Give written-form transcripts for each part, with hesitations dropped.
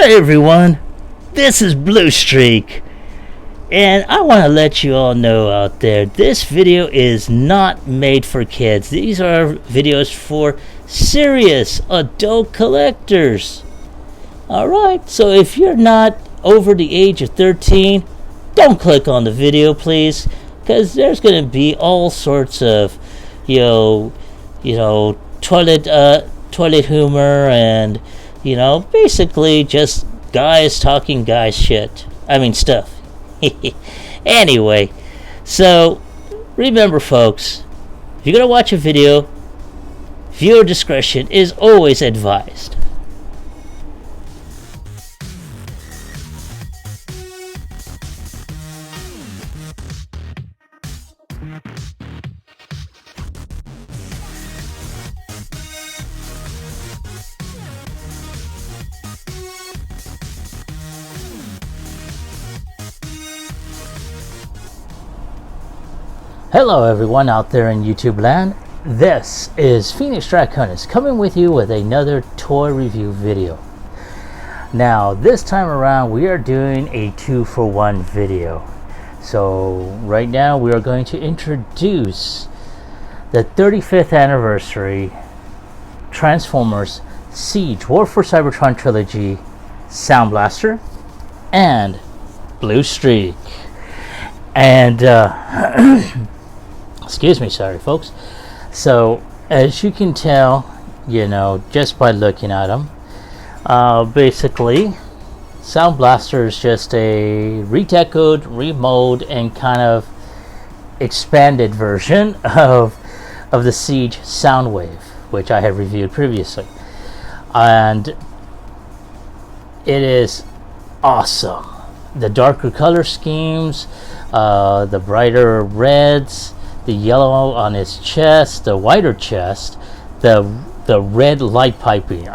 Hey everyone, this is Bluestreak, and I want to let you all know out there, this video is not made for kids. These are videos for serious adult collectors. Alright, so if you're not over the age of 13, don't click on the video please, because there's going to be all sorts of, toilet humor and basically just guys talking guys shit. Stuff. Anyway, so remember folks, if you're gonna watch a video, viewer discretion is always advised. Hello everyone out there in YouTube land. This is Phoenix Draconis coming with you with another toy review video. Now this time around we are doing a 2-for-1 video. So right now we are going to introduce the 35th anniversary Transformers Siege War for Cybertron Trilogy Soundblaster and Bluestreak. And excuse me, sorry folks. So as you can tell, just by looking at them, basically Soundblaster is just a redecoed, remode, and kind of expanded version of the Siege Soundwave, which I have reviewed previously, and it is awesome. The darker color schemes, the brighter reds, the yellow on his chest, the whiter chest, the red light piping.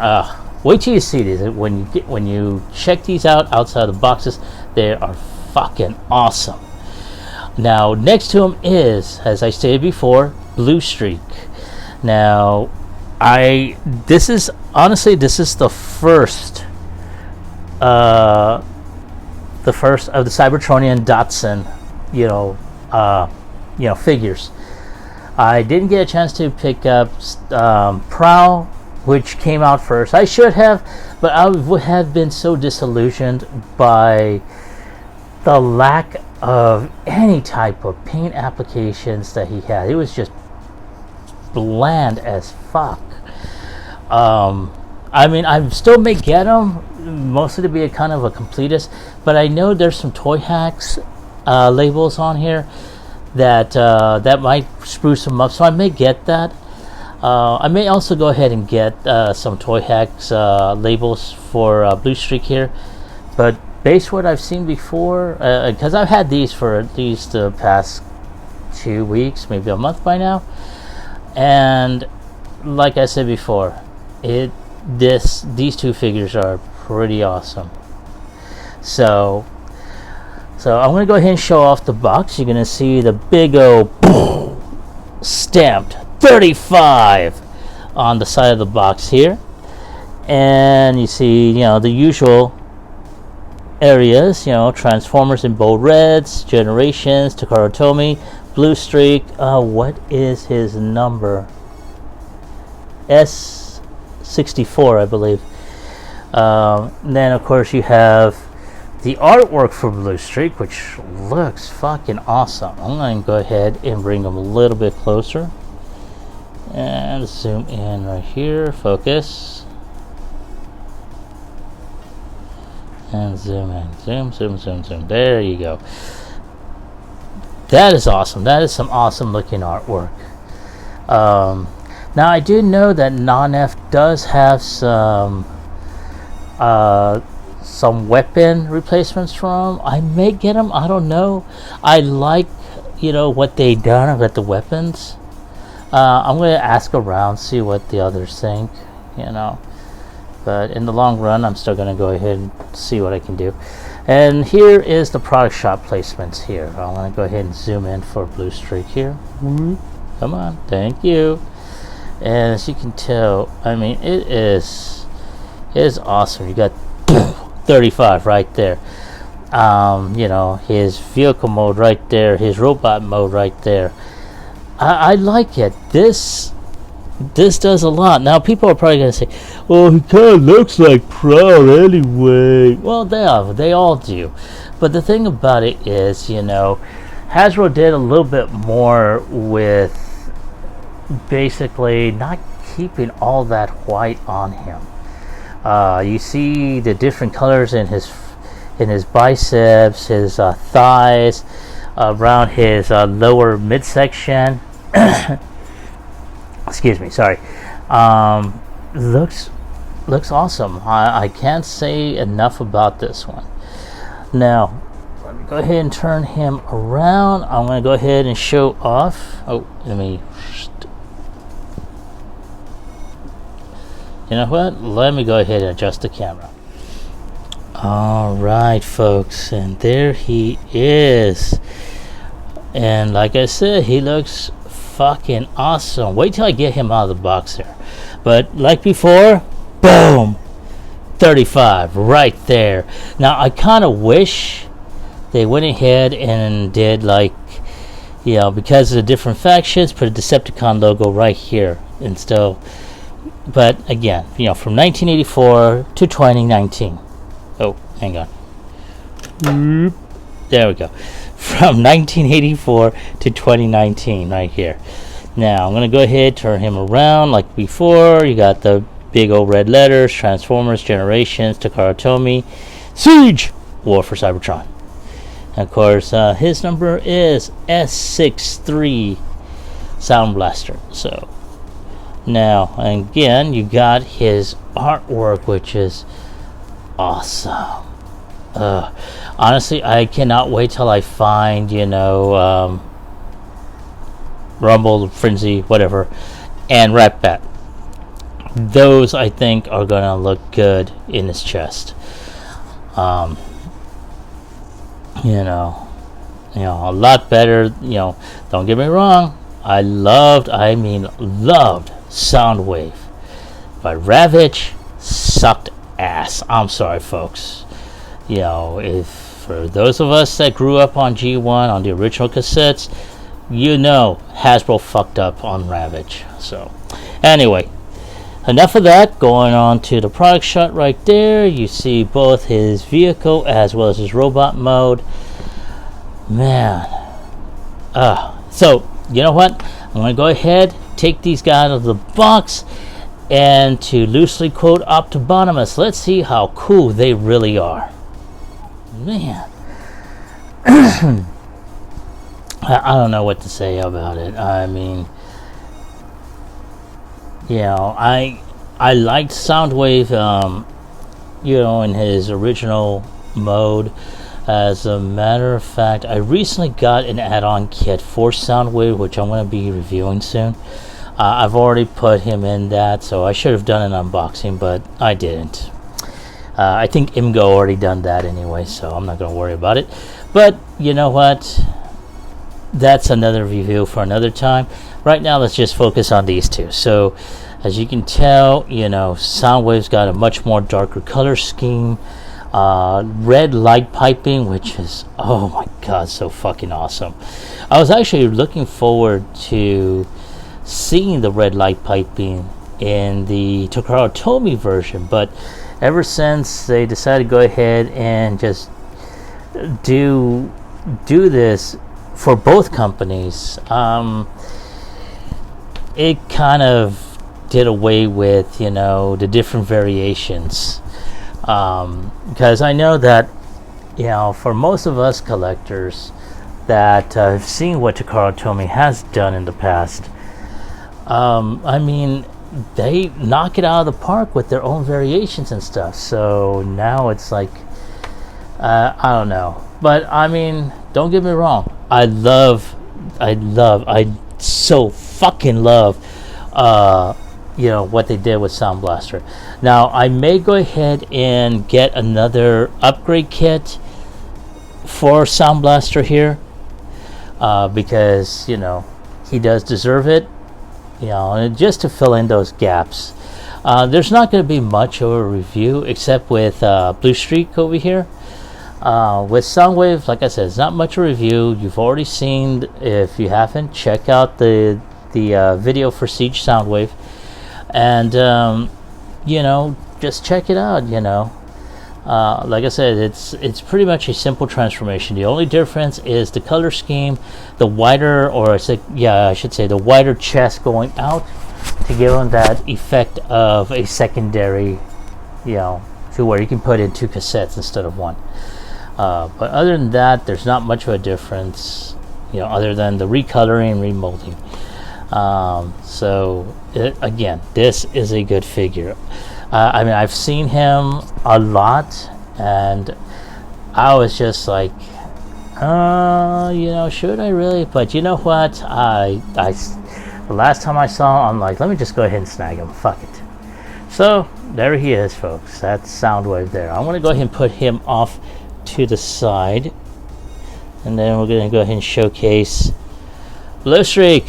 Wait till you see these. When you check these out outside the boxes, they are fucking awesome. Now next to him is, as I stated before, Bluestreak. Now this is the first of the Cybertronian Datsun figures. I didn't get a chance to pick up Prowl, which came out first. I should have, but I would have been so disillusioned by the lack of any type of paint applications that he had. It was just bland as fuck. I still may get them, mostly to be a kind of a completist, but I know there's some Toy Hacks labels on here that might spruce them up, so I may get that. I may also go ahead and get some Toy Hacks labels for Bluestreak here, but based on what I've seen before, because I've had these for at least the past 2 weeks, maybe a month by now, and like I said before, these two figures are pretty awesome. So I'm going to go ahead and show off the box. You're going to see the big old stamped 35 on the side of the box here. And you see, the usual areas, Transformers in bold reds, Generations, Takara Tomy, Bluestreak. What is his number? S64, I believe. Then, of course, you have the artwork for Bluestreak, which looks fucking awesome. I'm going to go ahead and bring them a little bit closer and zoom in right here. Focus and zoom in. Zoom. There you go. That is awesome. That is some awesome looking artwork. Now I do know that Non-F does have some weapon replacements from them. I may get them, I don't know. I like what they done about the weapons. I'm going to ask around, see what the others think, but in the long run I'm still going to go ahead and see what I can do. And here is the product shop placements here. I'm going to go ahead and zoom in for Bluestreak here. Come on, thank you. And as you can tell, it is awesome. You got 35 right there. You know, his vehicle mode right there, his robot mode right there. I like it. This does a lot. Now people are probably gonna say, "Oh, he kind of looks like Proud anyway." Well, they all do. But the thing about it is, you know, Hasbro did a little bit more with basically not keeping all that white on him. You see the different colors in his biceps, his thighs, around his lower midsection. Excuse me, sorry. Looks awesome. I can't say enough about this one. Now, let me go ahead and turn him around. I'm going to go ahead and show off. Oh, let me. You know what? Let me go ahead and adjust the camera. Alright, folks, and there he is. And like I said, he looks fucking awesome. Wait till I get him out of the box here. But like before, boom, 35 right there. Now I kind of wish they went ahead and did, like, you know, because of the different factions, put a Decepticon logo right here and still. But again, you know, from 1984 to 2019. Oh, hang on. There we go. From 1984 to 2019 right here. Now I'm going to go ahead, turn him around like before. You got the big old red letters: Transformers, Generations, Takara Tomy, Siege, War for Cybertron. And of course, his number is S63 Soundblaster. So now, again, you got his artwork, which is awesome. Honestly, I cannot wait till I find, you know, Rumble, Frenzy, whatever, and Rat Bat. Those, I think, are going to look good in his chest. You know, a lot better. You know, don't get me wrong. I loved Soundwave, but Ravage sucked ass. I'm sorry, folks. You know, if for those of us that grew up on G1 on the original cassettes, you know Hasbro fucked up on Ravage. So anyway, enough of that. Going on to the product shot right there, you see both his vehicle as well as his robot mode. Man, so you know what, I'm going to go ahead, take these guys out of the box, and to loosely quote Optibotimus, let's see how cool they really are. Man, I don't know what to say about it. I mean, you know, I liked Soundwave, you know, in his original mode. As a matter of fact, I recently got an add-on kit for Soundwave, which I'm going to be reviewing soon. I've already put him in that, so I should have done an unboxing, but I didn't. I think Imgo already done that anyway, so I'm not going to worry about it. But you know what? That's another review for another time. Right now, let's just focus on these two. So, as you can tell, you know, Soundwave's got a much more darker color scheme. Red light piping, which is, oh my god, so fucking awesome. I was actually looking forward to seeing the red light piping in the Takara Tomy version, but ever since they decided to go ahead and just do this for both companies, it kind of did away with, you know, the different variations. Because I know that, you know, for most of us collectors that have seen what Takara Tomy has done in the past, I mean, they knock it out of the park with their own variations and stuff. So now it's like, I don't know. But I mean, don't get me wrong. I so fucking love, you know, what they did with Soundblaster. Now, I may go ahead and get another upgrade kit for Soundblaster here, because, you know, he does deserve it, you know, and just to fill in those gaps. There's not going to be much of a review except with Bluestreak over here. With Soundwave, like I said, it's not much of a review. You've already seen. If you haven't, check out the video for Siege Soundwave, and you know, just check it out. You know, like I said, it's pretty much a simple transformation. The only difference is the color scheme, the wider, or I should say, the wider chest going out to give them that effect of a secondary, you know, to where you can put in 2 cassettes instead of 1. But other than that, there's not much of a difference, you know, other than the recoloring and remolding. Again, this is a good figure. I mean, I've seen him a lot, and I was just like, you know, should I really? But you know what? The last time I saw him, I'm like, let me just go ahead and snag him. Fuck it. So there he is, folks. That's Soundwave there. I'm gonna go ahead and put him off to the side, and then we're gonna go ahead and showcase Bluestreak.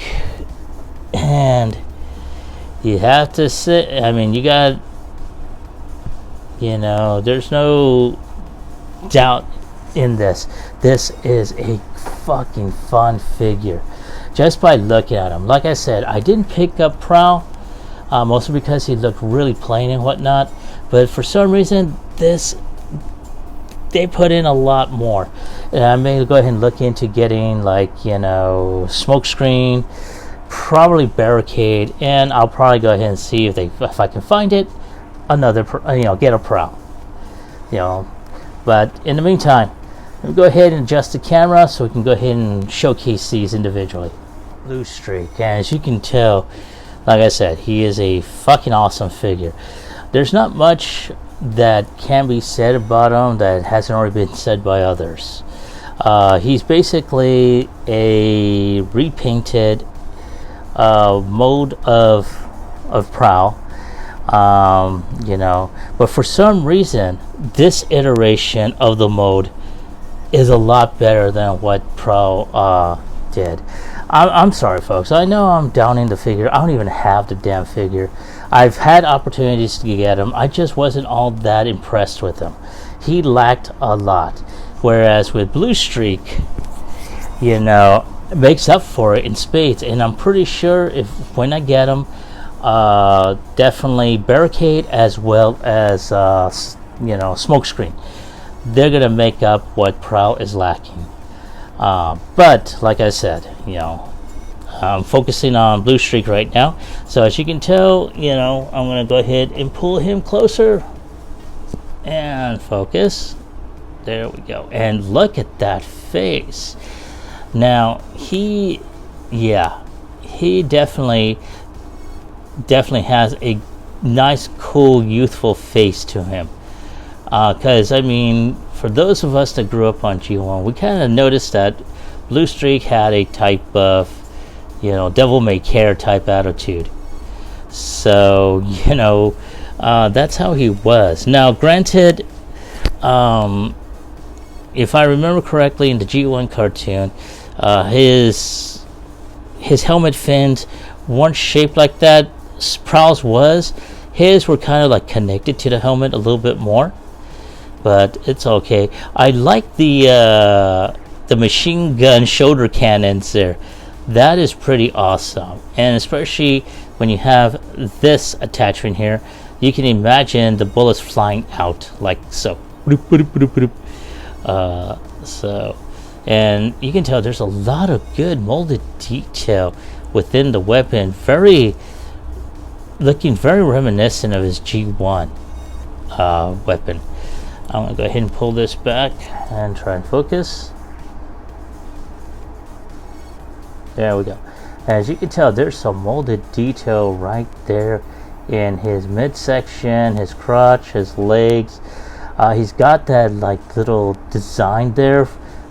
And you have to sit, I mean, you got, you know, there's no doubt in this. This is a fucking fun figure just by looking at him. Like I said, I didn't pick up Prowl, mostly because he looked really plain and whatnot, but for some reason they put in a lot more, and I may go ahead and look into getting, like, you know, Smokescreen, probably Barricade, and I'll probably go ahead and see if I can find it, another, you know, get a Prowl, you know. But in the meantime, let me go ahead and adjust the camera so we can go ahead and showcase these individually. Bluestreak, and as you can tell, like I said, he is a fucking awesome figure. There's not much that can be said about him that hasn't already been said by others. He's basically a repainted mode of Prowl, you know, but for some reason this iteration of the mode is a lot better than what Prowl did. I'm sorry, folks. I know I'm downing the figure. I don't even have the damn figure. I've had opportunities to get him. I just wasn't all that impressed with him. He lacked a lot. Whereas with Bluestreak, you know, makes up for it in spades. And I'm pretty sure when I get him, definitely Barricade as well as you know, Smokescreen, they're gonna make up what Prowl is lacking. But like I said, you know, I'm focusing on Bluestreak right now. So as you can tell, you know, I'm gonna go ahead and pull him closer and focus. There we go. And look at that face. Now he definitely has a nice, cool, youthful face to him. Because I mean, for those of us that grew up on G1, we kind of noticed that Bluestreak had a type of, you know, devil may care type attitude. So, you know, that's how he was. Now, granted, if I remember correctly, in the G1 cartoon, his helmet fins weren't shaped like that. Prowl's was. His were kind of like connected to the helmet a little bit more, but it's okay. I like the machine gun shoulder cannons there. That is pretty awesome, and especially when you have this attachment here, you can imagine the bullets flying out like so. And you can tell there's a lot of good molded detail within the weapon. Looking very reminiscent of his G1 weapon. I'm gonna go ahead and pull this back and try and focus. There we go. As you can tell, there's some molded detail right there in his midsection, his crotch, his legs. He's got that like little design there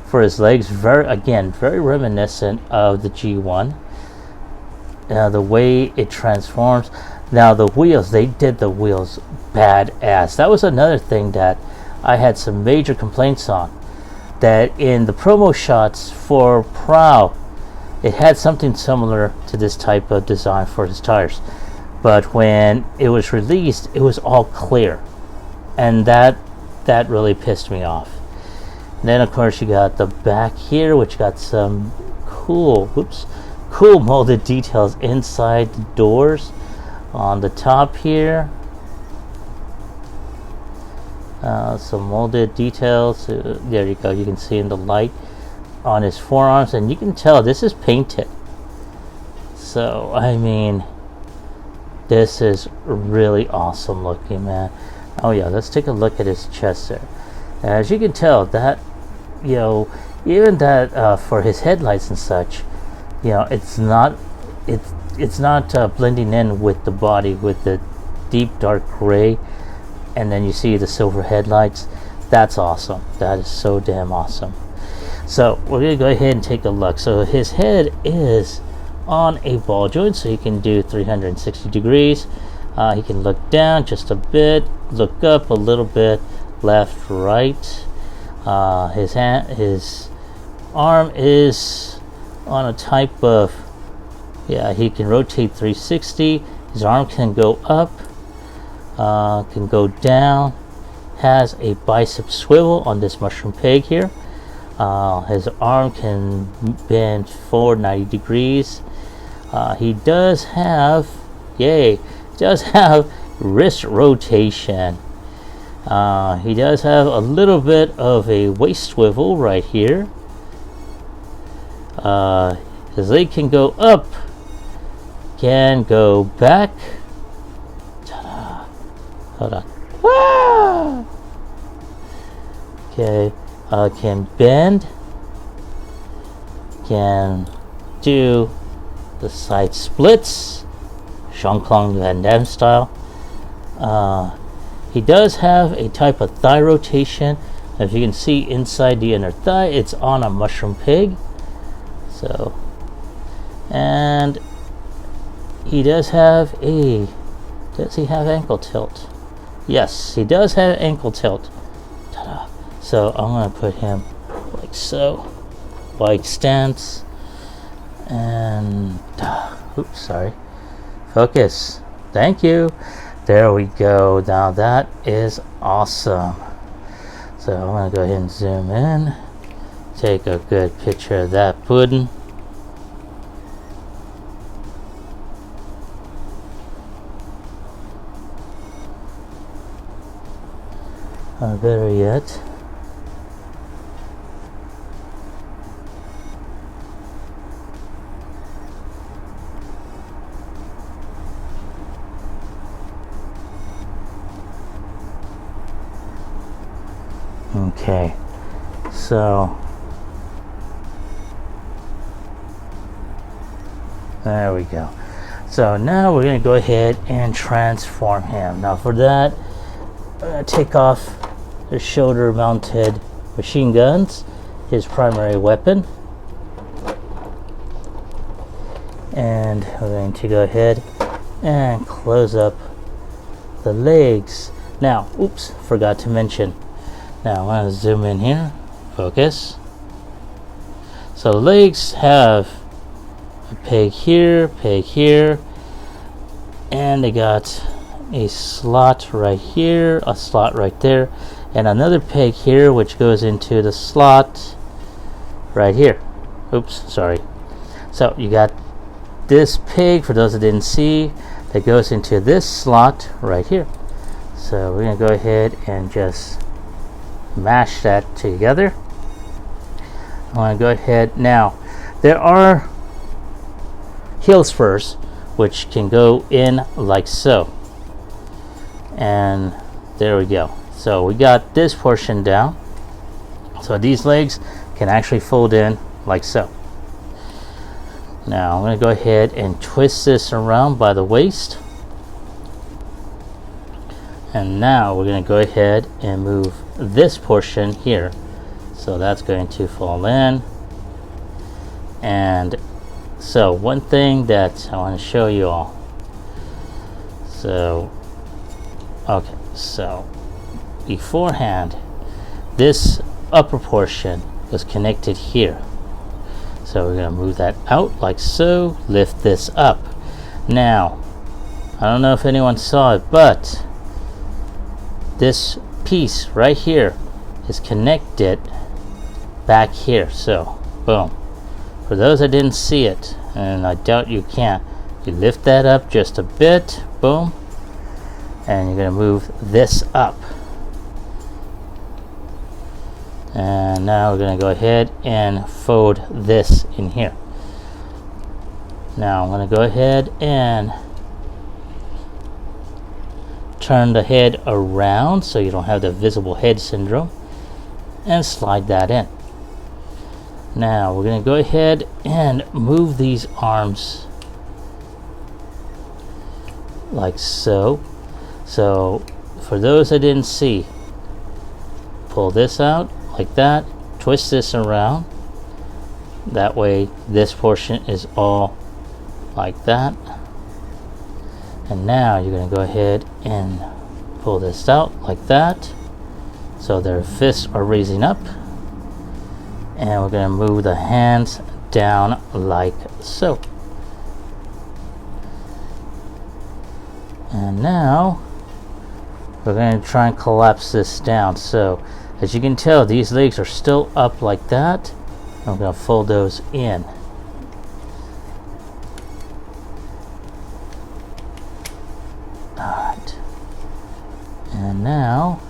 for his legs. Very reminiscent of the G1. The way it transforms. Now the wheels, they did the wheels badass. That was another thing that I had some major complaints on. That in the promo shots for Prowl, it had something similar to this type of design for his tires. but when it was released, it was all clear, and that really pissed me off. And then of course you got the back here, which got some cool molded details inside the doors. On the top here, some molded details. There you go. You can see in the light on his forearms, and you can tell this is painted. So I mean, this is really awesome looking, man. Oh yeah, let's take a look at his chest there. As you can tell, that, you know, even that for his headlights and such, you know, it's not blending in with the body, with the deep dark gray, and then you see the silver headlights. That's awesome. That is so damn awesome. So we're gonna go ahead and take a look. So his head is on a ball joint, so he can do 360 degrees. He can look down just a bit, look up a little bit, left, right. His arm is on a type of, yeah, he can rotate 360. His arm can go up, can go down. Has a bicep swivel on this mushroom peg here. His arm can bend forward 90 degrees. He does have, wrist rotation. He does have a little bit of a waist swivel right here. His leg can go up, can go back. Ta-da. Hold on. Ah! Okay, can bend, can do the side splits, Jean-Claude Van Damme style. He does have a type of thigh rotation. As you can see inside the inner thigh, it's on a mushroom pig. So, and he does have a, does he have ankle tilt? Yes, he does have ankle tilt. Ta-da. So I'm going to put him like so, bike stance, and oops, sorry, focus. Thank you. There we go. Now that is awesome. So I'm going to go ahead and zoom in, take a good picture of that pudding. Or better yet, okay, so there we go. So now we're going to go ahead and transform him. Now for that, I'm going to take off the shoulder mounted machine guns, his primary weapon, and we're going to go ahead and close up the legs. Now, oops, forgot to mention. Now I want to zoom in here, focus. So the legs have a peg here, and they got a slot right here, a slot right there, and another peg here which goes into the slot right here. Oops, sorry. So you got this peg, for those that didn't see, that goes into this slot right here. So we're going to go ahead and just mash that together. I want to go ahead now. There are heel spurs which can go in like so, and there we go. So we got this portion down, so these legs can actually fold in like so. Now I'm going to go ahead and twist this around by the waist, and now we're going to go ahead and move this portion here, so that's going to fall in. And so one thing that I want to show you all, so okay, so beforehand this upper portion was connected here, so we're going to move that out like so, lift this up. Now I don't know if anyone saw it, but this piece right here is connected back here. So boom, for those that didn't see it, and I doubt you can, you lift that up just a bit, boom, and you're going to move this up. And now we're going to go ahead and fold this in here. Now I'm going to go ahead and turn the head around so you don't have the visible head syndrome, and slide that in. Now we're going to go ahead and move these arms like so. So for those that didn't see, pull this out like that, twist this around, that way this portion is all like that. And now you're going to go ahead and pull this out like that, so their fists are raising up, and we're going to move the hands down like so. And now we're going to try and collapse this down. So as you can tell, these legs are still up like that. I'm going to fold those in. Alright. And now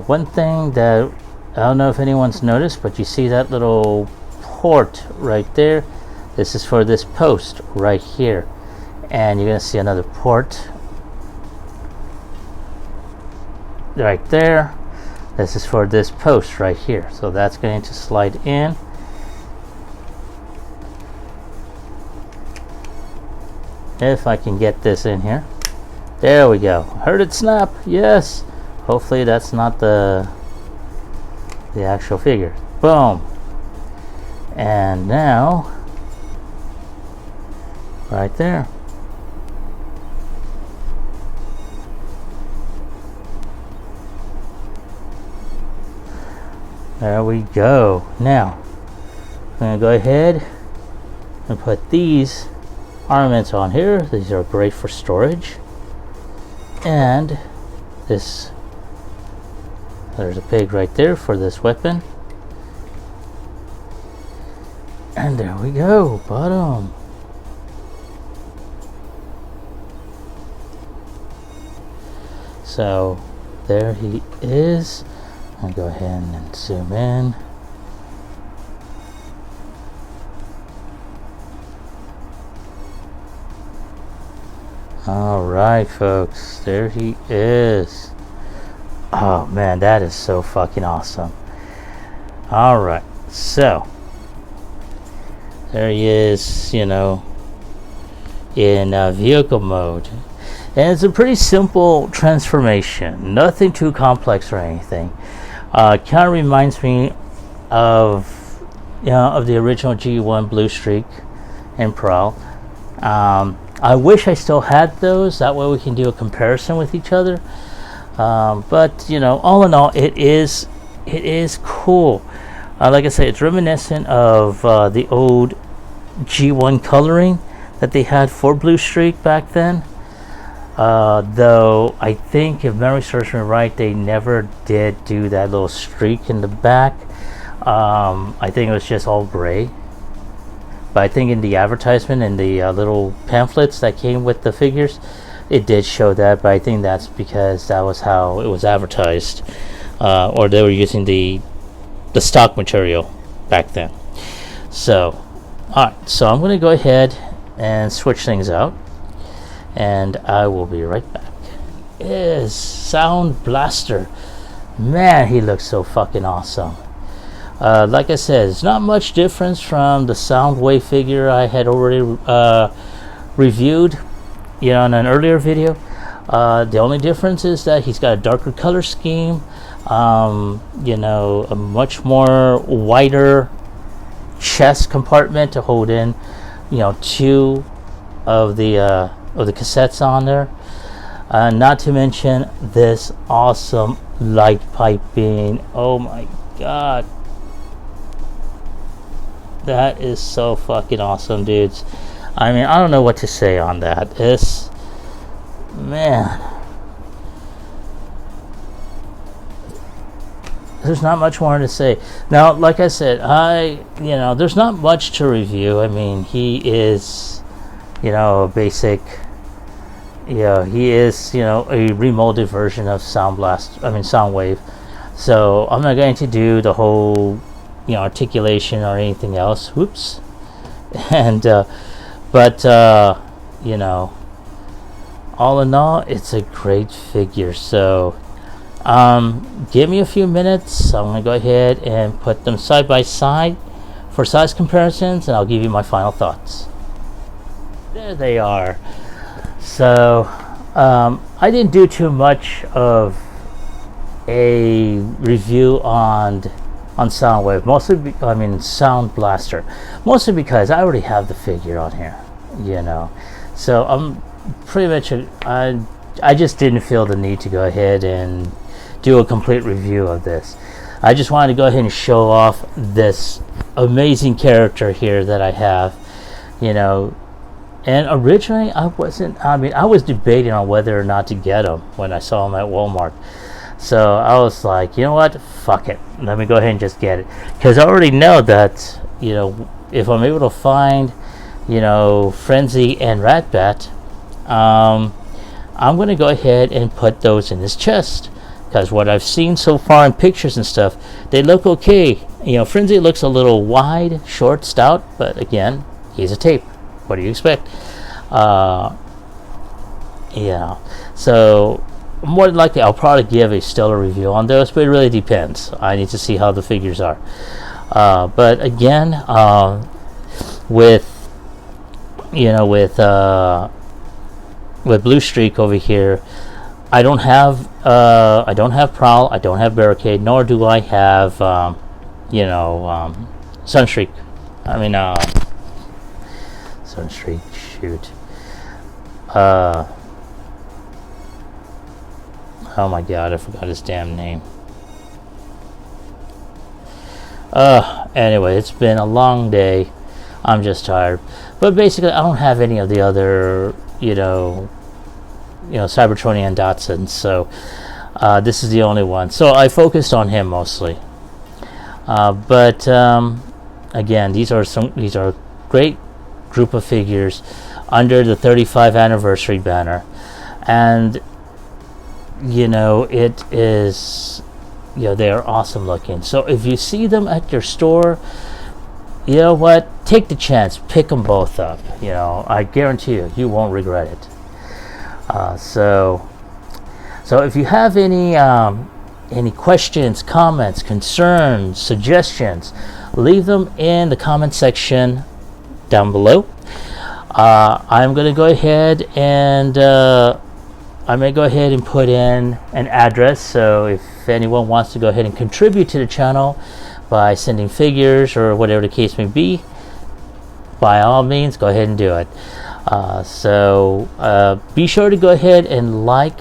one thing that I don't know if anyone's noticed, but you see that little port right there? This is for this post right here. And you're going to see another port right there. This is for this post right here. So that's going to slide in. If I can get this in here. There we go. Heard it snap. Yes. Hopefully that's not the actual figure. Boom. And now right there. There we go. Now I'm going to go ahead and put these ornaments on here. These are great for storage. And this, there's a pig right there for this weapon. And there we go, bottom. So there he is. I'll go ahead and zoom in. Alright folks, there he is. Oh man, that is so fucking awesome. Alright, so there he is, you know, in vehicle mode. And it's a pretty simple transformation, nothing too complex or anything. Kind of reminds me of, you know, of the original G1 Bluestreak and Pro. I wish I still had those, that way we can do a comparison with each other. But you know, all in all, it is cool. Like I said, it's reminiscent of the old G1 coloring that they had for Bluestreak back then. Though I think, if memory serves me right, they never did do that little streak in the back. I think it was just all gray. But I think in the advertisement and the little pamphlets that came with the figures, it did show that. But I think that's because that was how it was advertised, or they were using the stock material back then. So, alright, so I'm going to go ahead and switch things out, and I will be right back. Is Soundblaster. Man, he looks so fucking awesome. Like I said, it's not much difference from the Soundwave figure I had already reviewed, you know, in an earlier video. The only difference is that he's got a darker color scheme, you know, a much more wider chest compartment to hold in, you know, two of the cassettes on there. Not to mention this awesome light piping. Oh my god. That is so fucking awesome, dudes. I mean, I don't know what to say on that. It's, man, there's not much more to say. Now, like I said, there's not much to review. I mean, he is, a basic, he is, a remolded version of Soundwave. So I'm not going to do the whole, articulation or anything else. Whoops. And, but, all in all, it's a great figure. So, give me a few minutes. I'm going to go ahead and put them side by side for size comparisons, and I'll give you my final thoughts. There they are. So, I didn't do too much of a review on Soundwave, Soundblaster, mostly because I already have the figure on here, So I'm pretty much I just didn't feel the need to go ahead and do a complete review of this. I just wanted to go ahead and show off this amazing character here that I have, And originally, I was debating on whether or not to get him when I saw him at Walmart. So I was like, you know what? Fuck it. Let me go ahead and just get it. Because I already know that, if I'm able to find, Frenzy and Ratbat, I'm going to go ahead and put those in his chest. Because what I've seen so far in pictures and stuff, they look okay. Frenzy looks a little wide, short, stout. But again, he's a tape. What do you expect? So more than likely I'll probably give a stellar review on those, but it really depends. I need to see how the figures are. But again, with Bluestreak over here, I don't have Prowl, I don't have Barricade, nor do I have Sunstreak. Sunstreak, shoot. Oh my god, I forgot his damn name. Anyway, it's been a long day. I'm just tired. But basically, I don't have any of the other, Cybertronian Datsuns, so this is the only one. So I focused on him mostly. But again, these are a great group of figures under the 35th anniversary banner, and it is, they are awesome looking. So if you see them at your store, you know what, take the chance, pick them both up. I guarantee you won't regret it. So if you have any questions, comments, concerns, suggestions, leave them in the comment section down below. I'm going to go ahead and I may go ahead and put in an address, so if anyone wants to go ahead and contribute to the channel by sending figures or whatever the case may be, by all means, go ahead and do it. Be sure to go ahead and like,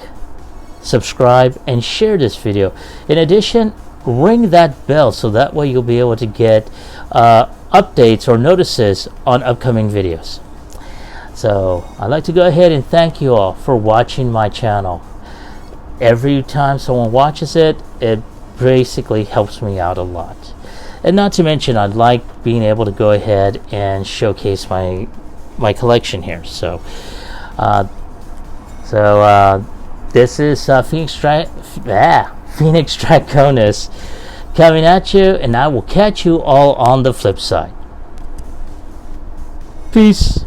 subscribe, and share this video. In addition, ring that bell so that way you'll be able to get updates or notices on upcoming videos. So I'd like to go ahead and thank you all for watching my channel. Every time someone watches it, it basically helps me out a lot. And not to mention, I'd like being able to go ahead and showcase my collection here. So this is Phoenix Draconis coming at you, and I will catch you all on the flip side. Peace.